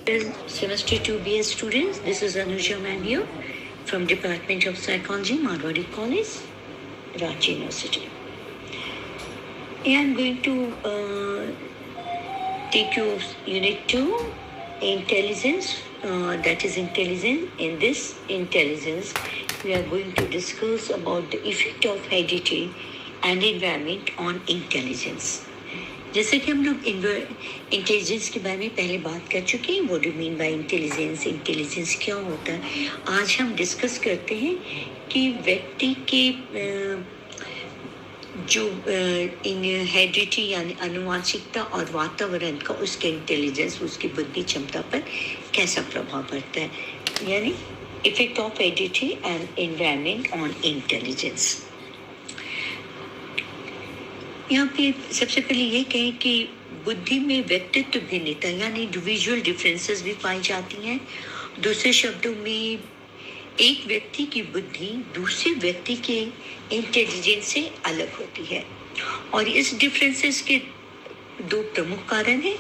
Semester 2 BS students, this is Anuja ma'am here from Department of Psychology, Marwari College, Ranchi University. I am going to take you Unit 2, Intelligence, that is intelligence. In this intelligence, we are going to discuss about the effect of heredity and environment on intelligence. जैसे कि हम लोग intelligence के बारे में पहले बात कर चुके हैं, what do mean by intelligence, intelligence क्या होता है, आज हम डिस्कस करते हैं कि व्यक्ति के जो हेरिडिटी यानी आनुवंशिकता और वातावरण का उसके इंटेलिजेंस, उसकी बुद्धि क्षमता पर कैसा प्रभाव पड़ता है, यानी effect of heredity and environment on intelligence. यहाँ पे सबसे पहले ये कहें कि बुद्धि में व्यक्तित्व भिन्नता यानी इंडिविजुअल डिफरेंसेस भी पाई जाती हैं। दूसरे शब्दों में एक व्यक्ति की बुद्धि दूसरे व्यक्ति के इंटेलिजेंस से अलग होती है और इस डिफरेंसेस के दो प्रमुख कारण हैं।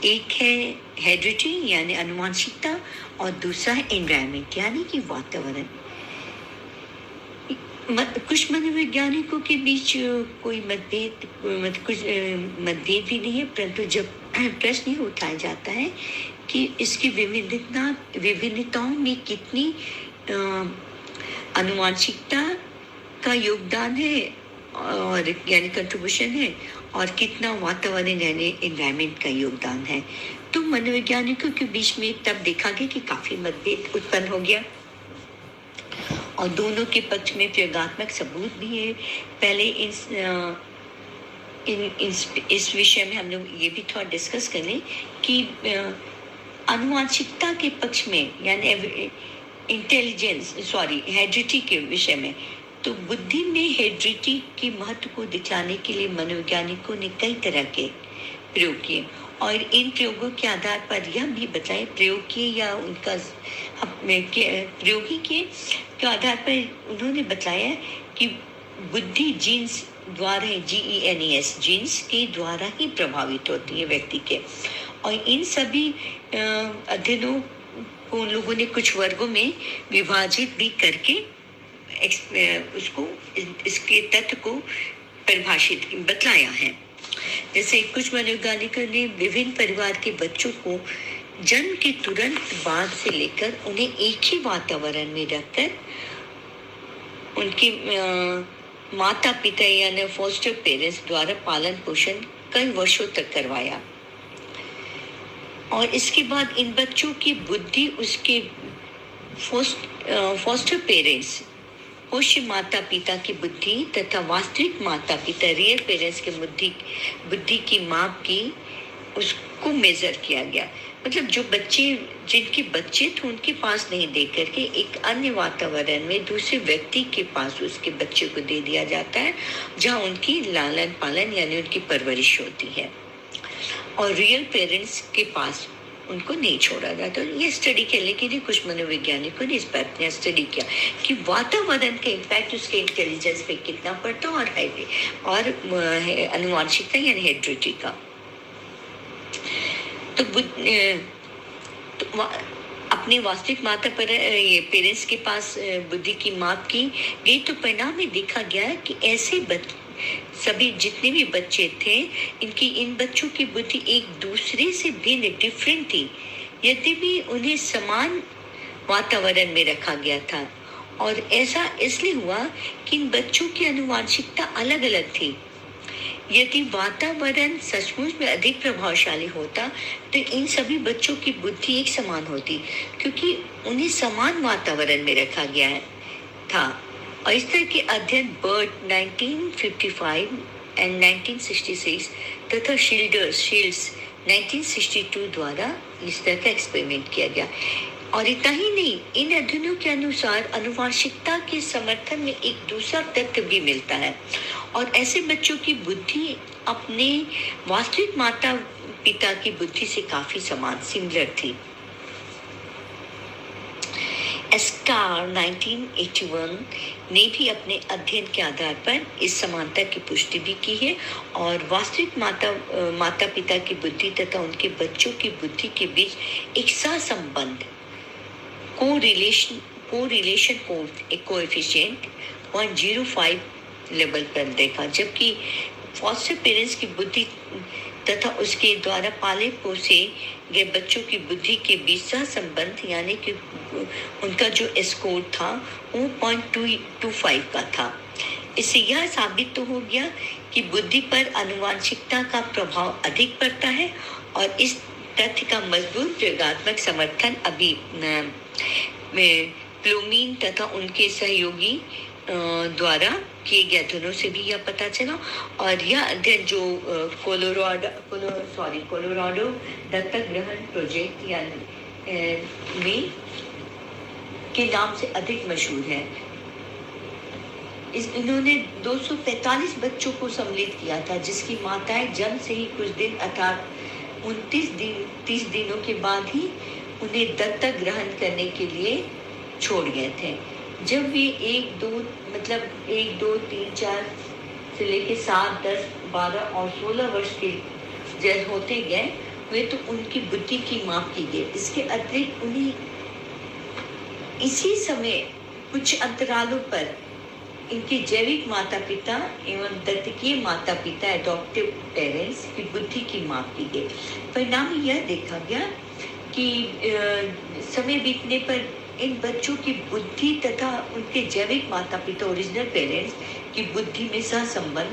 एक है हेरिडिटी यानी आनुवंशिकता और दूसरा है एनवायरनमेंट यानी कि वातावरण। कुछ मनोवैज्ञानिकों के बीच कोई कुछ मतभेद भी नहीं है, परंतु जब प्रश्न ये उठाया जाता है कि इसकी विभिन्नताओं में कितनी आनुवंशिकता का योगदान है और यानी कंट्रीब्यूशन है और कितना वातावरण यानी एनवायरनमेंट का योगदान है, तो मनोवैज्ञानिकों के बीच में तब देखा गया कि काफी मतभेद उत्पन्न हो गया और दोनों के पक्ष में प्रयोगात्मक सबूत भी है। पहले इस विषय में हम लोग ये भी थोड़ा डिस्कस करें कि आनुवंशिकता के पक्ष में यानी हेरिडिटी के विषय में, तो बुद्धि में हेरिडिटी के महत्व को दिखलाने के लिए मनोवैज्ञानिकों ने कई तरह के प्रयोग किए और इन प्रयोगों के आधार पर यह भी बताए प्रयोग किए या उनका प्रयोगी के आधार पर उन्होंने बताया कि बुद्धि जीन्स द्वारा GENES जीन्स के द्वारा ही प्रभावित होती है व्यक्ति के। और इन सभी अध्ययनों को उन लोगों ने कुछ वर्गों में विभाजित भी करके उसको इसके तथ्य को परिभाषित बतलाया है। जैसे कुछ मनोवैज्ञानिकों ने विभिन्न परिवार के बच्चों को जन्म के तुरंत बाद से लेकर उन्हें एक ही वातावरण में रखकर उनके माता पिता यानी फोस्टर पेरेंट्स द्वारा पालन पोषण कई वर्षों तक करवाया और इसके बाद इन बच्चों की बुद्धि उसके फोस्टर पेरेंट्स पोष्य माता पिता की बुद्धि तथा वास्तविक माता पिता रियल पेरेंट्स के बुद्धि की माप की उसको मेजर किया गया। मतलब जो बच्चे जिनके बच्चे थे उनके पास नहीं दे करके एक अन्य वातावरण में दूसरे व्यक्ति के पास उसके बच्चे को दे दिया जाता है जहाँ उनकी लालन पालन यानी उनकी परवरिश होती है और रियल पेरेंट्स के पास उनको नहीं छोड़ा जाता। ये स्टडी करने के लिए कुछ मनोवैज्ञानिकों ने इस बात में स्टडी किया कि वातावरण का इम्पैक्ट उसके इंटेलिजेंस पे कितना पड़ता है और आनुवंशिकता यानी हेरिडिटी का। तो अपने वास्तविक माता पर ये पेरेंट्स के पास बुद्धि की माप की गई तो परिणाम में देखा गया कि ऐसे सभी जितने भी बच्चे थे इन बच्चों की बुद्धि एक दूसरे से भिन्न डिफरेंट थी, यद्यपि उन्हें समान वातावरण में रखा गया था और ऐसा इसलिए हुआ कि इन बच्चों की आनुवंशिकता अलग अलग थी। यदि वातावरण सचमुच में अधिक प्रभावशाली होता तो इन सभी बच्चों की बुद्धि एक समान होती क्योंकि उन्हें समान वातावरण में रखा गया था। और इस तरह के अध्ययन बर्ट 1955 एंड 1966 तथा शील्ड्स 1962 द्वारा इस तरह का एक्सपेरिमेंट किया गया। और इतना ही नहीं, इन अध्ययनों के अनुसार आनुवंशिकता के समर्थन में एक दूसरा तथ्य भी मिलता है और ऐसे बच्चों की बुद्धि अपने वास्तविक माता पिता की बुद्धि से काफी समान सिमिलर थी। एस्कार 1981 ने भी अपने अध्ययन के आधार पर इस समानता की पुष्टि भी की है और वास्तविक माता पिता की बुद्धि तथा उनके बच्चों की बुद्धि के बीच एक सहसंबंध कोरिलेशन कोएफिशिएंट 0.05 लेवल पर देखा, जबकि फॉस्टर पेरेंट्स की बुद्धि तथा उसके द्वारा पाले पोसे गए बच्चों की बुद्धि के बीच सहसंबंध यानी कि उनका जो स्कोर था वो 0.225 का था। इससे यह साबित तो हो गया कि बुद्धि पर आनुवंशिकता का प्रभाव अधिक पड़ता है और इस तथ्य का मजबूत प्रयोगात्मक समर्थन अभी प्लूमीन तथा उनके सहयोगी द्वारा किए गए अध्ययनों से भी यह पता चला। और यह अध्ययन जो कोलोराडो दत्तक ग्रहण प्रोजेक्ट या में के नाम से अधिक मशहूर है। इन्होंने 245 बच्चों को सम्मिलित किया था, जिसकी माताएं जन्म से ही कुछ दिन अर्थात 30 दिनों के बाद ही उन्हें दत्तक ग्रहण करने के लिए छोड़ गए थे। जब वे 1, 2, 3, 4 से लेके 7, 10, 12 और 16 वर्ष के जैसे होते गए, वे तो उनकी बुद्धि की माप की गई। इसके अतिरिक्त उन्हें इसी समय कुछ अंतरालों पर इनके जैविक माता पिता एवं दत्तकीय माता पिता एडॉप्टिव पेरेंट्स की बुद्धि की माप की गई। परिणाम यह देखा गया कि समय बीतने पर इन बच्चों की बुद्धि तथा उनके जैविक माता पिता ओरिजिनल पेरेंट्स की बुद्धि में सहसंबंध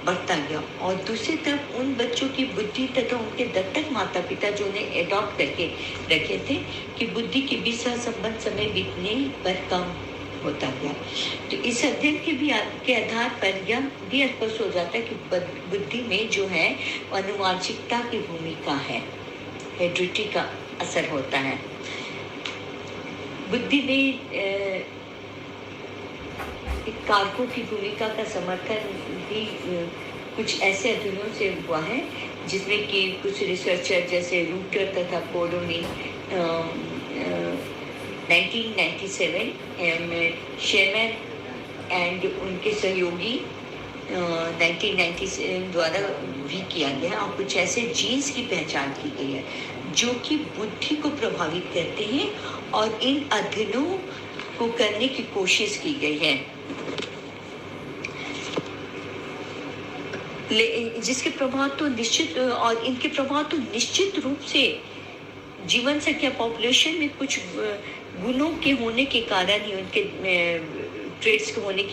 बढ़ता गया और दूसरी तरफ उन बच्चों की बुद्धि तथा उनके दत्तक माता पिता जो उन्हें एडॉप्ट करके रखे थे कि बुद्धि के बीच सहसंबंध समय बीतने पर कम होता गया। तो इस अध्ययन के आधार पर यह भी स्पष्ट हो जाता है कि बुद्धि में जो है आनुवंशिकता की भूमिका है, हेरिडिटी का असर होता है। बुद्धि में कारकों की भूमिका का समर्थन भी कुछ ऐसे अध्ययनों से हुआ है जिसमें कि कुछ रिसर्चर जैसे रूटर तथा कोडो ने 1997 शेमन एंड उनके सहयोगी 1997 द्वारा भी किया गया और कुछ ऐसे जीन्स की पहचान की गई है जो कि बुद्धि को प्रभावित करते हैं और इन अध्ययनों को करने की कोशिश की गई है, जिसके प्रभाव तो निश्चित और इनके प्रभाव तो निश्चित रूप से जीवन संख्या पॉपुलेशन में कुछ गुणों के होने के कारण ही उनके ट्रेड्स के होने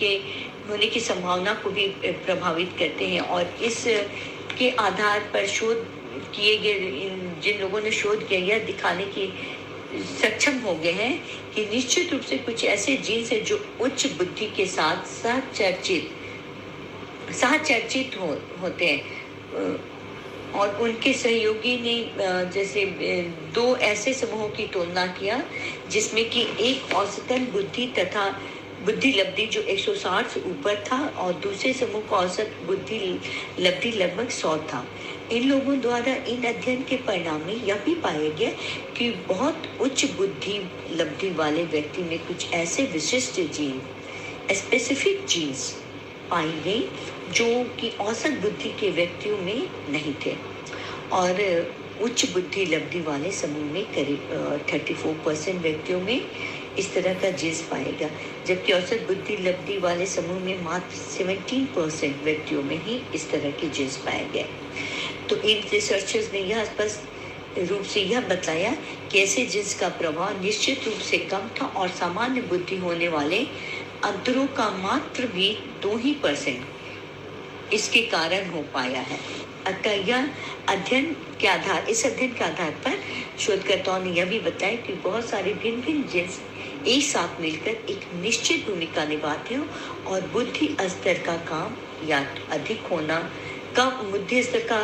की संभावना को भी प्रभावित करते हैं। और इस के आधार पर शोध किए गए जिन लोगों ने शोध किया यह दिखाने की सक्षम हो गए हैं कि निश्चित रूप से कुछ ऐसे जीन्स हैं जो उच्च बुद्धि के साथ सहचर्चित होते हैं। और उनके सहयोगी ने जैसे 2 ऐसे समूहों की तुलना किया जिसमें कि एक औसतन बुद्धि लब्धि जो 160 से ऊपर था और दूसरे समूह का औसत बुद्धि लब्धि लगभग 100 था। इन लोगों द्वारा इन अध्ययन के परिणाम में यह भी पाया गया कि बहुत उच्च बुद्धि लब्धि वाले व्यक्ति में कुछ ऐसे विशिष्ट जीन स्पेसिफिक जीन्स पाई गई जो कि औसत बुद्धि के व्यक्तियों में नहीं थे। और उच्च बुद्धि लब्धि वाले समूह में करीब 34% व्यक्तियों में इस तरह का जीन्स पाएगा, जबकि औसत बुद्धि लब्धि वाले समूह में मात्र 17% व्यक्तियों में ही इस तरह के जीन्स पाए गए। तो इन रिसर्चर्स ने यह स्पष्ट रूप से यह बताया कि ऐसे जीन्स का प्रभाव निश्चित रूप से कम था और सामान्य बुद्धि होने वाले अंतरों का मात्र भी 2% इसके कारण हो पाया है। अतः इस अध्ययन के आधार पर शोधकर्ताओं ने यह भी बताया कि बहुत सारे भिन्न जीन्स एक साथ मिलकर एक निश्चित भूमिका निभाते हैं और बुद्धि स्तर का काम या अधिक होना बुद्धि स्तर का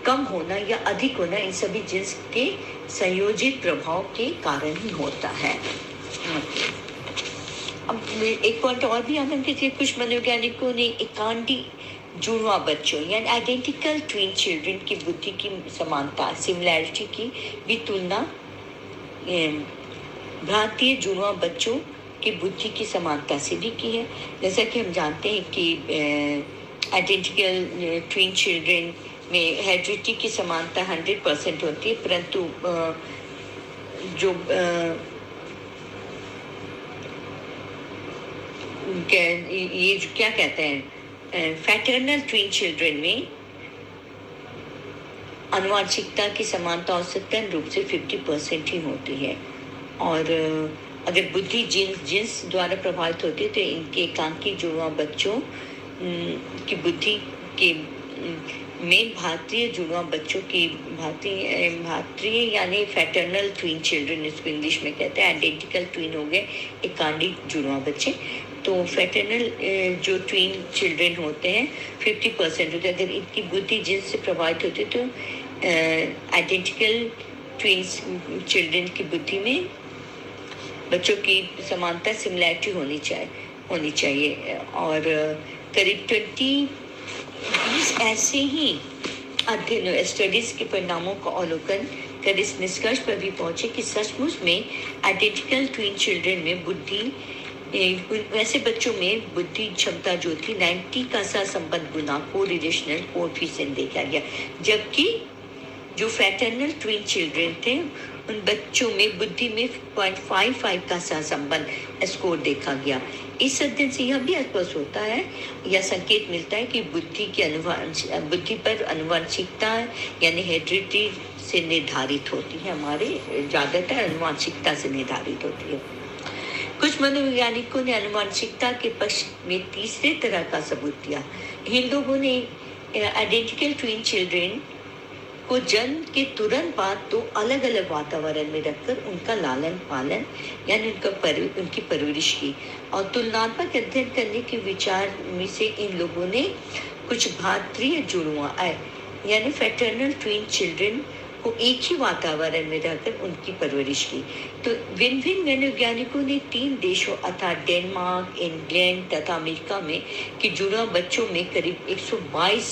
कम होना या अधिक होना इन सभी जीन्स के संयोजित प्रभाव के कारण ही होता है। अब एक पॉइंट और भी आनंद कीजिए। कुछ मनोवैज्ञानिकों ने एकांडी जुड़वा बच्चों यानी आइडेंटिकल ट्विन चिल्ड्रन की बुद्धि की समानता सिमिलैरिटी की भी तुलना भारतीय जुड़वा बच्चों की बुद्धि की समानता से भी की है। जैसा कि हम जानते हैं कि आइडेंटिकल ट्विन चिल्ड्रन में हेरिडिटी की समानता 100% होती है, परंतु जो ये क्या कहते हैं, फैटर्नल ट्विन चिल्ड्रन में आनुवंशिकता की समानता औसतन रूप से 50% ही होती है। और अगर बुद्धि जिन्स द्वारा प्रभावित होती है तो इनके एकांकी जुड़वा बच्चों की बुद्धि के में भारतीय जुड़वा बच्चों की भारतीय यानी फैटर्नल ट्विन चिल्ड्रन, इसको इंग्लिश में कहते हैं। आइडेंटिकल ट्विन हो गए एकांकी जुड़वा बच्चे। तो फैटर्नल जो ट्विन चिल्ड्रन होते हैं 50% होते हैं। अगर इनकी बुद्धि जिनसे प्रभावित होती है तो आइडेंटिकल ट्विन्स चिल्ड्रन की बुद्धि में बच्चों की समानता सिमिलैरिटी होनी चाहिए। और करीब 20 ऐसे ही अध्ययन स्टडीज के परिणामों का अवलोकन कर इस निष्कर्ष पर भी पहुंचे कि सचमुच में आइडेंटिकल ट्विन चिल्ड्रन में बुद्धि वैसे बच्चों में बुद्धि क्षमता जो थी 90 का सहसंबंध गुना कोरिलेशनल कोएफिशिएंट देखा गया, जबकि जो फैटर्नल ट्विन चिल्ड्रन थे उन बच्चों में बुद्धि में 0.55 का सहसंबंध स्कोर देखा गया। इस अध्ययन से यह भी स्पष्ट होता है या संकेत मिलता है कि बुद्धि पर आनुवंशिकता यानी हेरिडिटी से निर्धारित होती है। हमारे ज्यादातर आनुवंशिकता से निर्धारित होती है। कुछ मनोवैज्ञानिकों ने आनुवंशिकता के पक्ष में तीसरे तरह का सबूत दिया। इन लोगों ने आइडेंटिकल ट्विन चिल्ड्रन को जन्म के तुरंत बाद दो अलग अलग वातावरण में रखकर उनका लालन पालन यानी उनकी परवरिश की और तुलनात्मक अध्ययन करने के विचार में से इन लोगों ने कुछ भारतीय जुड़वा यानी फैटर्नल ट्विन चिल्ड्रन को एक ही वातावरण में रहकर उनकी परवरिश की। तो भिन्न मनोवैज्ञानिकों ने 3 देशों अर्थात डेनमार्क, इंग्लैंड तथा अमेरिका में कि जुड़वा बच्चों में करीब 122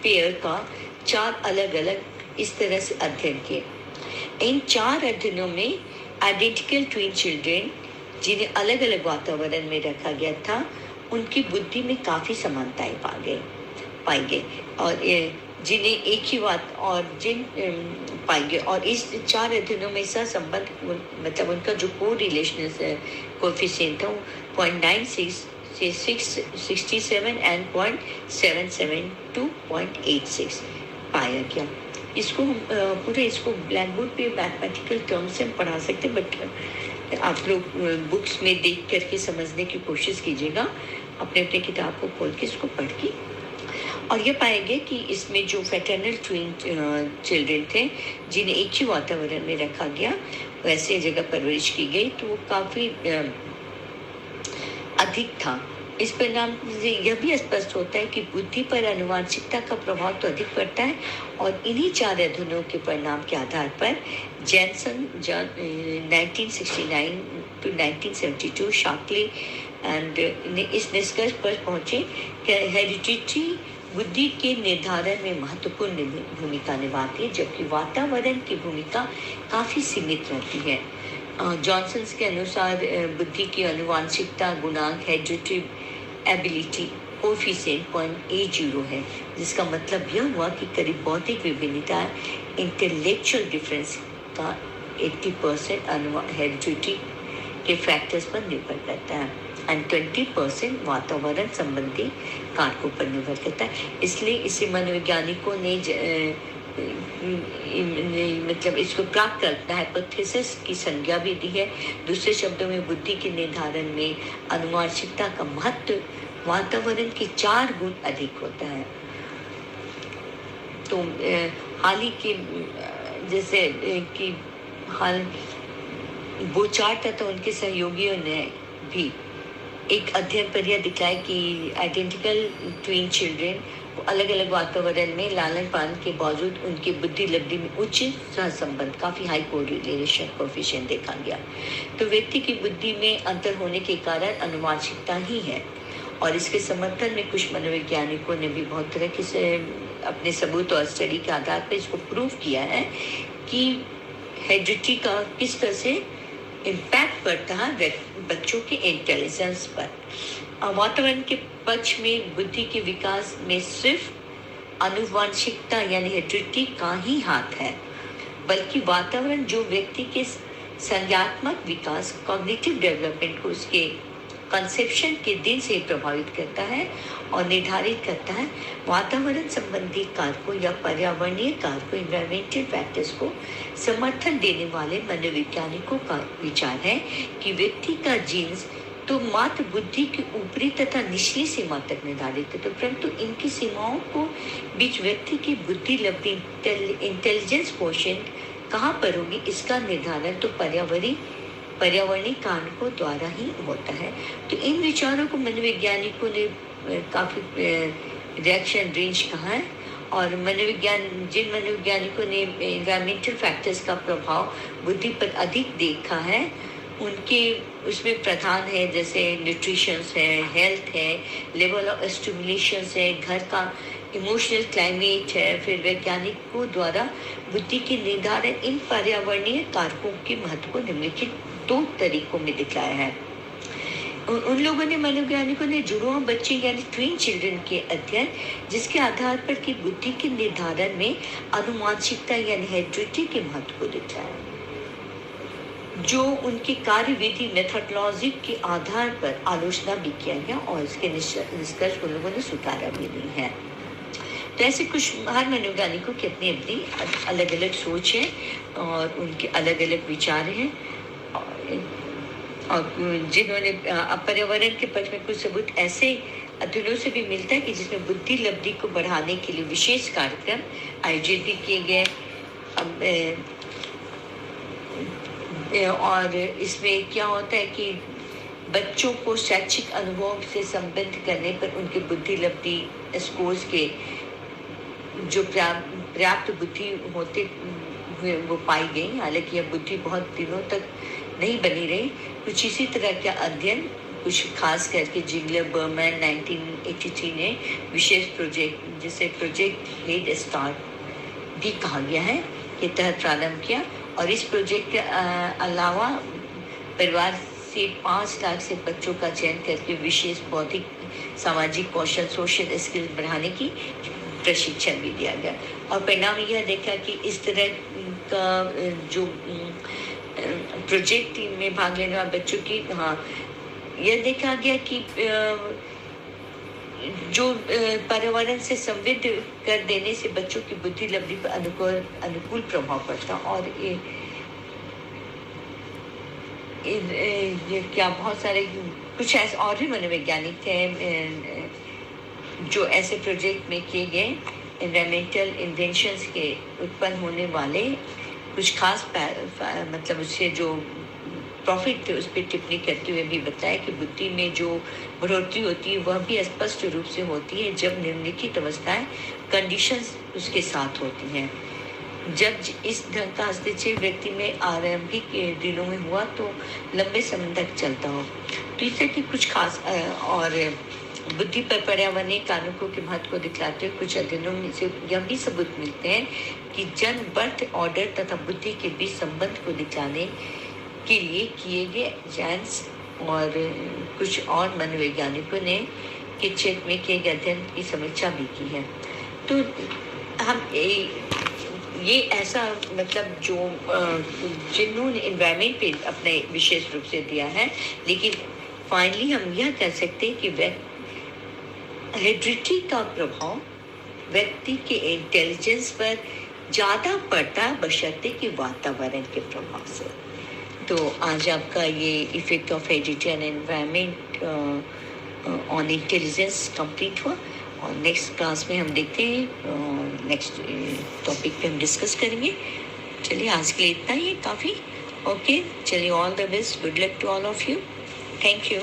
पेयर का 4 अलग अलग इस तरह से अध्ययन किए। इन 4 अध्ययनों में आइडेंटिकल ट्विन चिल्ड्रन जिन्हें अलग अलग वातावरण में रखा गया था उनकी बुद्धि में काफी समानताएं पाई गई और जिन्हें एक ही बात और पाएंगे। और इस 4 अध्ययनों में इसका संबंध मतलब उनका जो कोरिलेशन कोएफिशिएंट था 0.96 से 667 एंड 0.77 to 0.86 पाया गया। इसको हम पूरे इसको ब्लैक बोर्ड पे मैथमेटिकल टर्म से हम पढ़ा सकते हैं, बट आप लोग बुक्स में देख करके समझने की कोशिश कीजिएगा, अपने अपने किताब को खोल के इसको पढ़ के। और ये पाएंगे कि इसमें जो फैटर्नल ट्विन चिल्ड्रन थे जिन्हें एक ही वातावरण में रखा गया वैसे जगह परवरिश की गई तो वो काफ़ी अधिक था। इस परिणाम से यह भी स्पष्ट होता है कि बुद्धि पर आनुवंशिकता का प्रभाव तो अधिक पड़ता है और इन्हीं 4 अध्ययनों के परिणाम के आधार पर जैनसन 1969 to 1972 शाकली एंड इस निष्कर्ष पर पहुंचे कि हेरिडिटी बुद्धि के निर्धारण में महत्वपूर्ण भूमिका निभाती है, जबकि वातावरण की भूमिका काफी सीमित रहती है। जॉनसन के अनुसार बुद्धि की आनुवंशिकता गुणांक हेरिडिटी एबिलिटी कोएफिशिएंट 0.80 है, जिसका मतलब यह हुआ कि करीब भौतिक विभिन्नता इंटेलेक्चुअल डिफरेंस का 80% हेरिडिटी के फैक्टर्स पर निर्भर करता है एंड 20% वातावरण संबंधी कारकों पर निर्भर करता है। इसलिए इसे मनोवैज्ञानिकों ने मतलब इसको प्राप्त करना हाइपोथेसिस की संज्ञा भी दी है। दूसरे शब्दों में बुद्धि के निर्धारण में आनुवंशिकता का महत्व वातावरण के 4 गुण अधिक होता है। तो हाल ही के जैसे कि हाल बोचार्ट तथा उनके सहयोगियों ने भी एक अध्ययन पर यह दिखाया कि आइडेंटिकल ट्विन चिल्ड्रन को अलग अलग वातावरण में लालन पालन के बावजूद उनकी बुद्धि लब्धि में उच्च सहसंबंध काफी हाई कोरिलेशन कोएफिशिएंट देखा गया। तो व्यक्ति की बुद्धि में अंतर होने के कारण आनुवंशिकता ही है और इसके समर्थन में कुछ मनोवैज्ञानिकों ने भी बहुत तरह के अपने सबूत और स्टडी के आधार पर इसको प्रूव किया है कि हेरिडिटी का किस तरह से इम्पैक्ट पड़ता है बच्चों के इंटेलिजेंस पर। वातावरण के पक्ष में बुद्धि के विकास में सिर्फ आनुवंशिकता यानी हेरिडिटी का ही हाथ है, बल्कि वातावरण जो व्यक्ति के संज्ञानात्मक विकास कॉग्निटिव डेवलपमेंट को उसके कंसेप्शन के दिन से प्रभावित करता है और निर्धारित करता है। वातावरण संबंधी कारकों या पर्यावरणीय कारकों एनवायरमेंटल फैक्टर्स को समर्थन देने वाले मनोवैज्ञानिकों का विचार है कि व्यक्ति का जीन्स तो मात्र बुद्धि की ऊपरी तथा निचली सीमा तक निर्धारित है, तो परंतु इनकी सीमाओं को बीच व्यक्ति की बुद्धि लब्धि इंटेलिजेंस कोशेंट कहाँ पर होगी, इसका निर्धारण तो पर्यावरणीय कारकों द्वारा ही होता है। तो इन विचारों को मनोवैज्ञानिकों ने काफी रिएक्शन रेंज कहा है, और जिन मनोवैज्ञानिकों ने एनवायरमेंटल फैक्टर्स का प्रभाव बुद्धि पर अधिक देखा है, उनके उसमें प्रधान है जैसे न्यूट्रिशन है, हेल्थ है, लेवल ऑफ स्टिमुलेशन है, घर का इमोशनल क्लाइमेट है। फिर वैज्ञानिकों द्वारा बुद्धि के निर्धारण इन पर्यावरणीय कारकों के महत्व को निम्नलिखित 2 तरीकों में दिखलाया है। उन लोगों ने मनोवैज्ञानिकों ने जुड़वा बच्चे यानी ट्विन चिल्ड्रन के अध्ययन, जिसके आधार पर की बुद्धि के निर्धारण में अनुवांशिकता यानी हेरिडिटी के महत्व को दिखलाया, जो उनकी कार्यविधि मेथोडोलॉजी के आधार पर आलोचना भी किया गया और इसके निष्कर्ष उन लोगों ने स्वीकारा भी नहीं है। तो ऐसे कुछ हर मनोवैज्ञानिकों की अपनी अपनी अलग अलग सोच है और उनके अलग अलग विचार हैं, और जिन्होंने पर्यावरण के पक्ष में कुछ सबूत ऐसे अध्ययनों से भी मिलता है कि जिसमें बुद्धि लब्धि को बढ़ाने के लिए विशेष कार्यक्रम आयोजित भी किए गए। और इसमें क्या होता है कि बच्चों को शैक्षिक अनुभव से संबद्ध करने पर उनके बुद्धि लब्धि स्कोर्स के जो पर्याप्त बुद्धि होते हुए वो पाई गई। हालांकि यह बुद्धि बहुत दिनों तक नहीं बनी रही। कुछ इसी तरह का अध्ययन कुछ खास करके जिगलर बर्मन 1983 ने विशेष प्रोजेक्ट जिसे प्रोजेक्ट हेड स्टार्ट भी कहा गया है के तहत प्रारंभ किया, और इस प्रोजेक्ट के अलावा परिवार से 5 लाख से बच्चों का चयन करके विशेष बौद्धिक सामाजिक कौशल सोशल स्किल बढ़ाने की प्रशिक्षण भी दिया गया। और परिणाम यह देखा कि इस तरह का जो प्रोजेक्ट में भाग लेने वाले बच्चों की यह देखा गया कि जो पर्यावरण से समृद्ध कर देने से बच्चों की बुद्धि लब्धि पर अनुकूल प्रभाव पड़ता। और ये क्या बहुत सारे कुछ ऐसे और भी मनोवैज्ञानिक थे जो ऐसे प्रोजेक्ट में किए गए एनवायरमेंटल इन्वेंशंस के उत्पन्न होने वाले कुछ खास मतलब उससे जो प्रॉफिट थे उस पर टिप्पणी करते हुए भी बताया कि बुद्धि में जो बढ़ोतरी होती है वह भी स्पष्ट रूप से होती है जब निम्नलिखित अवस्थाएं कंडीशंस उसके साथ होती हैं। जब इस ढंग का हस्तक्षेप व्यक्ति में आरंभिक दिनों में हुआ तो लंबे समय तक चलता हो। तो इससे कि कुछ खास और बुद्धि पर पर्यावरणीय कारकों के महत्व को दिखलाते हुए कुछ अध्ययनों में से यह भी सबूत मिलते हैं कि जन्म बर्थ ऑर्डर तथा बुद्धि के बीच संबंध को दिखलाने के लिए किए गए जांच और कुछ और मनोवैज्ञानिकों ने के क्षेत्र में किए गए अध्ययन की समीक्षा भी की है। तो हम ये ऐसा मतलब जो जिन्होंने एनवायरमेंट पे अपने विशेष रूप से दिया है, लेकिन फाइनली हम यह कह सकते हैं कि हेरिडिटी का प्रभाव व्यक्ति के इंटेलिजेंस पर ज़्यादा पड़ता है बशर्ते कि वातावरण के प्रभाव से। तो आज आपका ये effect of heredity and environment on intelligence complete हुआ, और नेक्स्ट क्लास में हम देखते हैं नेक्स्ट टॉपिक पे हम डिस्कस करेंगे। चलिए आज के लिए इतना ही काफ़ी। ओके, चलिए all the best, good luck to all of you, thank you.